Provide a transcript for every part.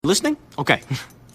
Listening? Okay.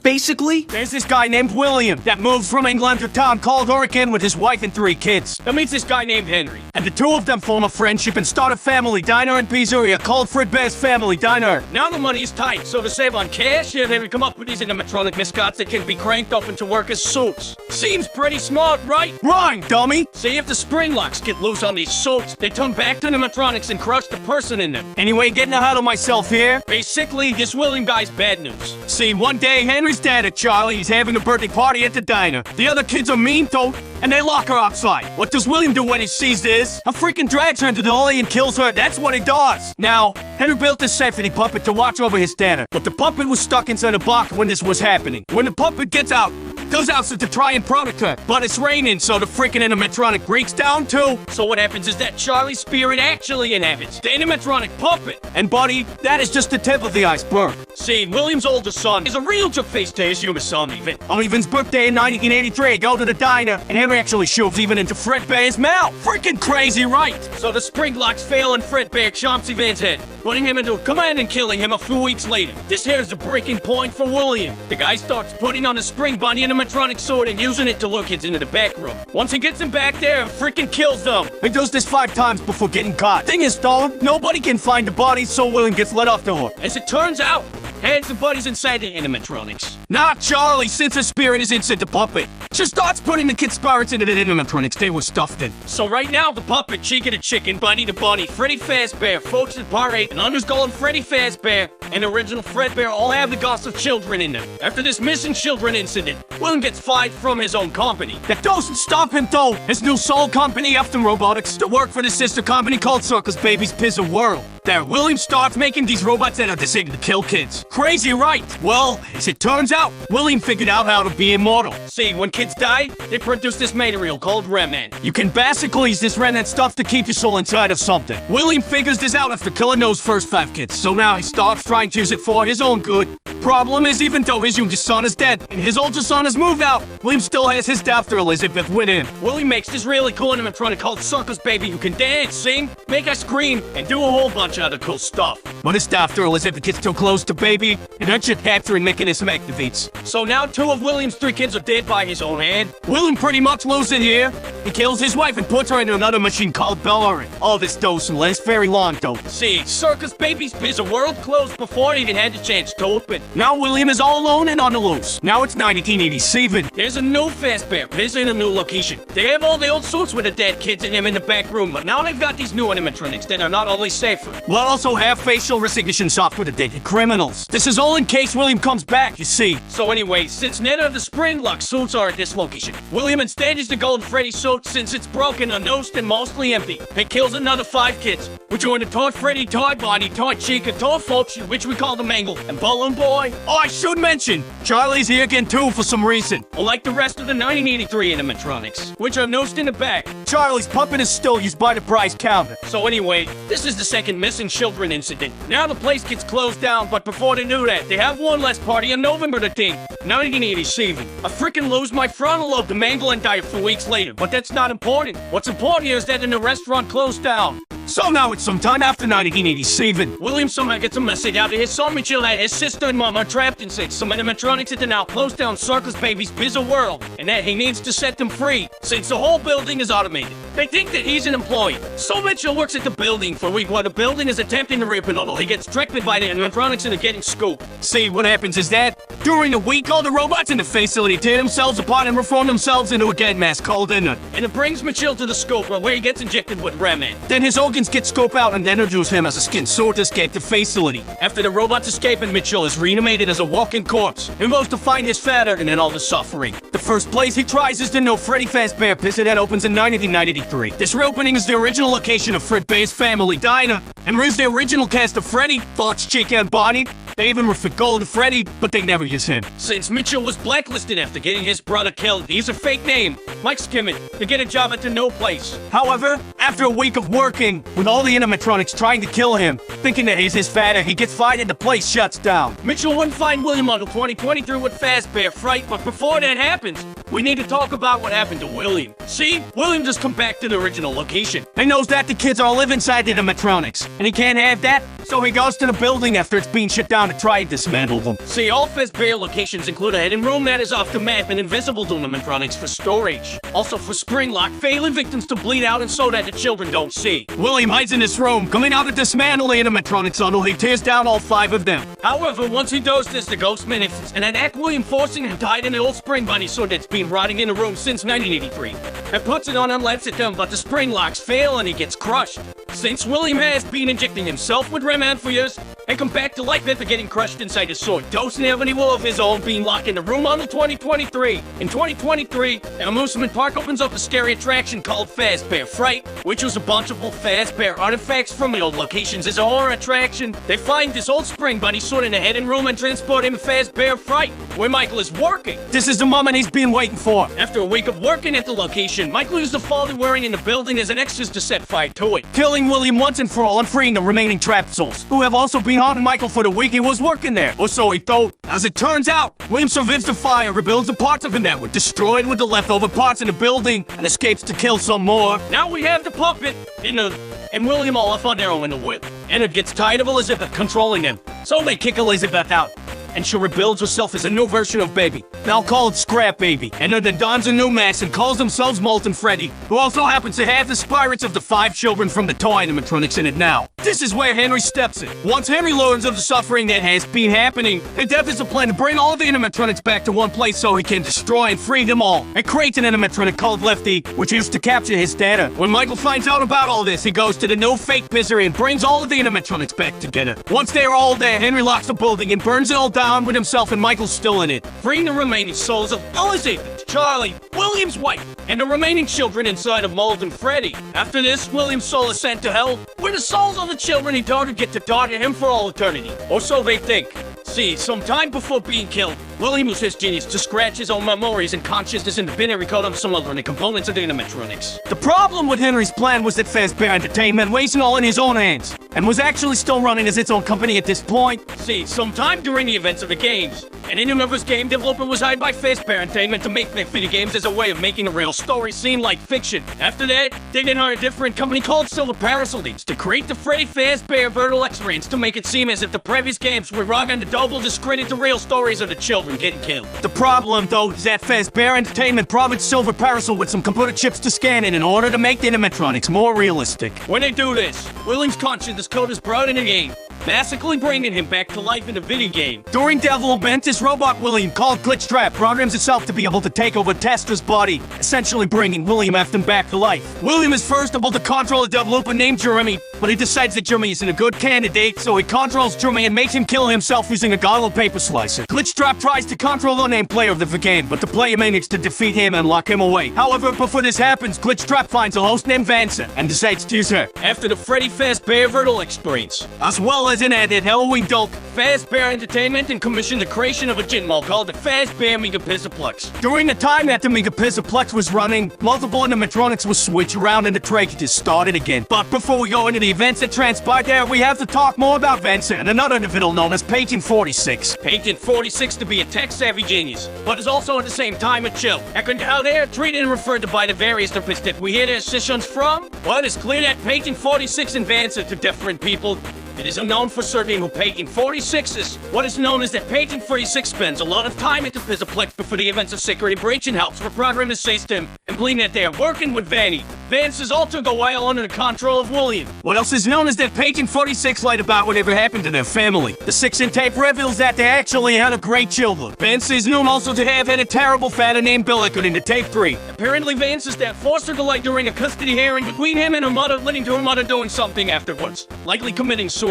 Basically, there's this guy named William that moved from England to a town called Oregon with his wife and 3 kids. That meets this guy named Henry. And the two of them form a friendship and start a family diner and pizzeria called Fredbear's Family Diner. Now the money is tight, so to save on cash, they come up with these animatronic mascots that can be cranked up into work as suits. Seems pretty smart, right? Right, dummy! See, if the spring locks get loose on these suits, they turn back to animatronics and crush the person in them. Anyway, getting ahead of myself here. Basically, this William guy's bad news. See, one day, Henry's dad at Charlie, he's having a birthday party at the diner. The other kids are mean though, and they lock her outside. What does William do when he sees this? A freaking drags her into the alley and kills her. That's what he does. Now, Henry built this safety puppet to watch over his diner, but the puppet was stuck inside a box when this was happening. When the puppet gets out, goes out to try and protect her, but it's raining, so the freaking animatronic breaks down too. So what happens is that Charlie's spirit actually inhabits the animatronic puppet. And buddy, that is just the tip of the iceberg. See, William's older son is a real face to his human son, Even. On Evan's birthday in 1983, go to the diner, and Henry actually shoves Even into Fredbear's mouth. Freaking crazy, right? So the spring locks fail and Fredbear chomps Evan's head, putting him into a command and killing him a few weeks later. This here's the breaking point for William. The guy starts putting on a spring bunny animatronic sword and using it to lure kids into the back room. Once he gets them back there and freaking kills them. He does this 5 times before getting caught. Thing is though, nobody can find the body, so William gets let off the hook. As it turns out, Hands and Buddy's inside the animatronics. Not Charlie, since his spirit is inside the puppet. She starts putting the kids' spirits into the animatronics they were stuffed in. So right now, the puppet, Chica the chicken, Bunny the bunny, Freddy Fazbear, Folks the Parade, and Underskull and Freddy Fazbear, and original Fredbear all have the ghosts of children in them. After this missing children incident, William gets fired from his own company. That doesn't stop him though. His new soul company, Afton Robotics, to work for the sister company called Circus Baby's Pizza World. There, William starts making these robots that are designed to kill kids. Crazy, right? Well, as it turns out, William figured out how to be immortal. See, when kids die, they produce this material called remnant. You can basically use this remnant stuff to keep your soul inside of something. William figures this out after killing those first 5 kids, so now he starts trying to use it for his own good. Problem is, even though his youngest son is dead and his older son has moved out, William still has his daughter Elizabeth with him. William makes this really cool animatronic called Circus Baby who can dance, sing, make us scream, and do a whole bunch of other cool stuff. But his daughter Elizabeth gets too close to Baby, and her chip capturing mechanism activates. So now 2 of William's 3 kids are dead by his own hand. William pretty much loses it here. He kills his wife and puts her into another machine called Bellary. All this doesn't last very long though. See, Circus Baby's Pizza World closed before it even had the chance to open. Now William is all alone and on the loose. Now it's 1987. There's a new Fazbear visiting a new location. They have all the old suits with the dead kids in them in the back room, but now they've got these new animatronics that are not only safer, but also have facial recognition software to detect criminals. This is all in case William comes back, you see. So anyway, since none of the spring lock suits are at this location, William instead is the Golden Freddy suit since it's broken, unnosed, and mostly empty. He kills another 5 kids, which are in the Toy Freddy, Toy Bonnie, Toy Chica, Toy Folks, which we call the Mangle, and Balloon Boy. Oh, I should mention, Charlie's here again too for some reason. Unlike the rest of the 1983 animatronics, which are nosed in the back, Charlie's puppet is still used by the prize counter. So anyway, this is the second missing children incident. Now the place gets closed down, but before they do that, they have one last party on November the 10th, 1987. I freaking lose my frontal lobe to Mangle and die a few weeks later, but that's not important. What's important here is that the restaurant closed down. So now it's sometime after 1987. William somehow gets a message out to his son Mitchell that his sister and mom are trapped inside some animatronics at the now closed down Circus Baby's Pizza World, and that he needs to set them free, since the whole building is automated. They think that he's an employee. So Mitchell works at the building for a week while the building is attempting to rip it all. He gets tricked by the animatronics and are getting scooped. See, what happens is that, during the week, all the robots in the facility tear themselves apart and reform themselves into a dead mass called Inner. And it brings Mitchell to the scope where he gets injected with remnant. Then his organs get scoped out and introduce him as a skin suit to escape the facility. After the robots escape and Mitchell is reanimated as a walking corpse, he goes to find his father and then all the suffering. The first place he tries is the new Freddy Fazbear Pizza that opens in 1993. This reopening is the original location of Fredbear's Family Diner, and brings the original cast of Freddy, Fox, Chica, and Bonnie. They even refit Golden Freddy, but they never use him. Since Mitchell was blacklisted after getting his brother killed, he used a fake name, Mike Skimmett, to get a job at the No Place. However, after a week of working, with all the animatronics trying to kill him, thinking that he's his father, he gets fired and the place shuts down. Mitchell wouldn't find William until 2023 with Fazbear Fright, but before that happens, we need to talk about what happened to William. See, William just come back to the original location. He knows that the kids all live inside the animatronics, and he can't have that, So he goes to the building after it's being shut down to try and dismantle them. See, all Fazbear locations include a hidden room that is off the map and invisible to animatronics for storage. Also for spring lock, failing victims to bleed out and so that the children don't see. William hides in this room, coming out to dismantle the animatronics until he tears down all 5 of them. However, once he does this, the ghost manifests and attack William, forcing him to hide in the old spring bunny sword that's been rotting in the room since 1983. And puts it on and lets it down, but the spring locks fail and he gets crushed. Since William has been injecting himself with Remand for years, and come back to life after getting crushed inside his sword, doesn't have any will of his own, being locked in the room until 2023. In 2023, an amusement park opens up a scary attraction called Fazbear Fright, which was a bunch of old Fazbear artifacts from the old locations. As a horror attraction, they find this old spring bunny sword in a hidden room and transport him to Fazbear Fright, where Michael is working. This is the moment he's been waiting for. After a week of working at the location, Michael used the folder wearing in the building as an extra to set fire to it, killing William once and for all and freeing the remaining trapped souls, who have also been haunting Michael for the week he was working there. Or so he thought. As it turns out, William survives the fire, rebuilds the parts of him that were destroyed with the leftover parts in the building, and escapes to kill some more. Now we have the puppet and William all off on their own in the whip. And it gets tired of Elizabeth controlling them, so they kick Elizabeth out. And she rebuilds herself as a new version of Baby. Now call it Scrap Baby. And then dons a new mask and calls themselves Molten Freddy, who also happens to have the spirits of the 5 children from the toy animatronics in it now. This is where Henry steps in. Once Henry learns of the suffering that has been happening, he develops a plan to bring all the animatronics back to one place so he can destroy and free them all, and creates an animatronic called Lefty, which used to capture his data. When Michael finds out about all this, he goes to the new fake misery and brings all of the animatronics back together. Once they are all there, Henry locks the building and burns it all down with himself, and Michael's still in it, freeing the remaining souls of Elizabeth, Charlie, William's wife, and the remaining children inside of Molten Freddy. After this, William's soul is sent to hell, where the souls of the children he daughter get to daughter him for all eternity. Or so they think. See, sometime before being killed, William used his genius to scratch his own memories and consciousness in the binary code of some other components of the animatronics. The problem with Henry's plan was that Fazbear Entertainment wasn't all in his own hands, and was actually still running as its own company at this point. See, sometime during the events of the games, an Universe game developer was hired by Fazbear Entertainment to make their video games as a way of making a real story seem like fiction. After that, they then hired a different company called Silver Parasol to create the Freddy Fazbear Virtual Experience to make it seem as if the previous games were wrong and to double discredit the real stories of the children getting killed. The problem, though, is that Fazbear Entertainment promised Silver Parasol with some computer chips to scan in order to make the animatronics more realistic. When they do this, William's consciousness code is brought in the game, basically bringing him back to life in the video game. During development, this robot William, called Glitchtrap, programs itself to be able to take over Testra's body, essentially bringing William Afton back to life. William is first able to control a developer named Jeremy, but he decides that Jeremy isn't a good candidate, so he controls Jeremy and makes him kill himself using a gobble paper slicer. Glitchtrap tries to control the named player of the game, but the player manages to defeat him and lock him away. However, before this happens, Glitchtrap finds a host named Vanessa and decides to use her after the Freddy Fazbear Virtual Experience, as well as an added Halloween doll. Fazbear Entertainment and commissioned the creation of a gin mall called the Fazbear Megapixelplex. During the time that the Megapixelplex was running, multiple animatronics were switched around and the tragedy started again. But before we go into the events that transpired there, we have to talk more about Vanessa and another individual known as Patent 46. Patent 46 to be a tech-savvy genius, but is also at the same time a chill. And how they are treated and referred to by the various topics that we hear their sessions from? Well, it's clear that Patent 46 and Vanessa to different people. It is unknown for certain who Patent 46 is. What is known is that Patent 46 spends a lot of time at the Pizaplex before the events of Security Breach and helps reprogram the system, and believing that they are working with Vanny. Vance's alter go while under the control of William. What else is known is that Patent 46 lied about whatever happened to their family. The 6-in tape reveals that they actually had a great children. Vance is known also to have had a terrible father named Bill according to tape 3. Apparently Vance's dad forced her to lie during a custody hearing between him and her mother, leading to her mother doing something afterwards, likely committing suicide.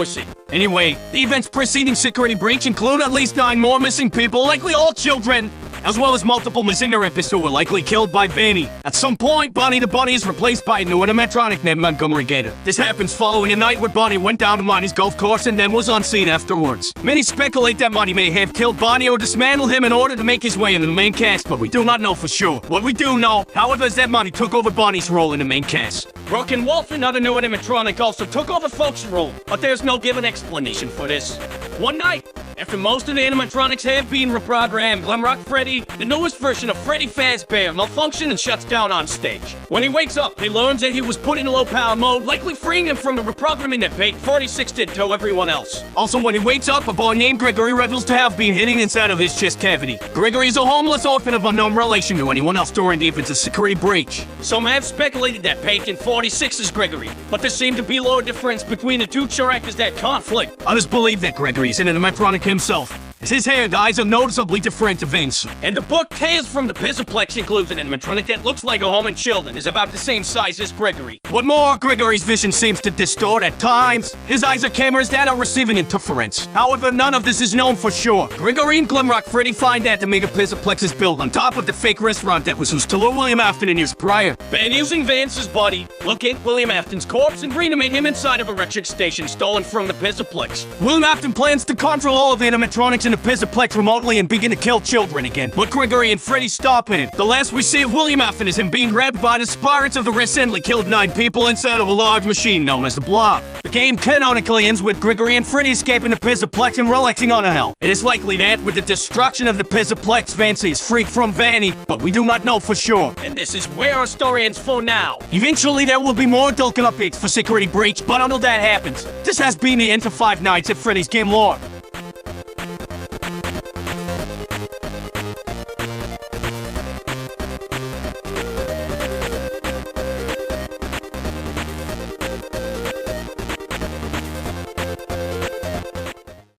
Anyway, the events preceding Security Breach include at least 9 more missing people, likely all children, as well as multiple missing therapists who were likely killed by Vanny. At some point, Bonnie the Bunny is replaced by a new animatronic named Montgomery Gator. This happens following a night where Bonnie went down to Monty's golf course and then was unseen afterwards. Many speculate that Monty may have killed Bonnie or dismantled him in order to make his way into the main cast, but we do not know for sure. What we do know, however, is that Monty took over Bonnie's role in the main cast. Rook and Wolf, another new animatronic, also took over Folk's role, but there's no given explanation for this. One night, After most of the animatronics have been reprogrammed, Glamrock Freddy, the newest version of Freddy Fazbear, malfunctions and shuts down on stage. When he wakes up, he learns that he was put in low power mode, likely freeing him from the reprogramming that Page 46 did to everyone else. Also, when he wakes up, a boy named Gregory reveals to have been hidden inside of his chest cavity. Gregory is a homeless orphan of unknown relation to anyone else during the events of security breach. Some have speculated that Page in 46 is Gregory, but there seemed to be little difference between the two characters that conflict. Others believe that Gregory is an animatronic himself, as his hair and eyes are noticeably different events. And the book Tales from the Pizzaplex includes an animatronic that looks like a home and children, is about the same size as Gregory. What more, Gregory's vision seems to distort at times. His eyes are cameras that are receiving interference. However, none of this is known for sure. Gregory and Glamrock Freddy find that the mega Pizzaplex is built on top of the fake restaurant that was used to lure William Afton in years prior. And using Vance's body, locate William Afton's corpse and reanimate him inside of a electric station stolen from the Pizzaplex. William Afton plans to control all of the animatronics in the Pizzaplex remotely and begin to kill children again. But Gregory and Freddy stop him. The last we see of William Afton is him being grabbed by the spirits of the recently killed 9 people inside of a large machine known as the Blob. The game canonically ends with Gregory and Freddy escaping the Pizzaplex and relaxing on a hill. It is likely that with the destruction of the Pizzaplex, Vance is freed from Vanny, but we do not know for sure. And this is where our story ends for now. Eventually there will be more adult updates for Security Breach, but until that happens, this has been the end of Five Nights at Freddy's Game Lore.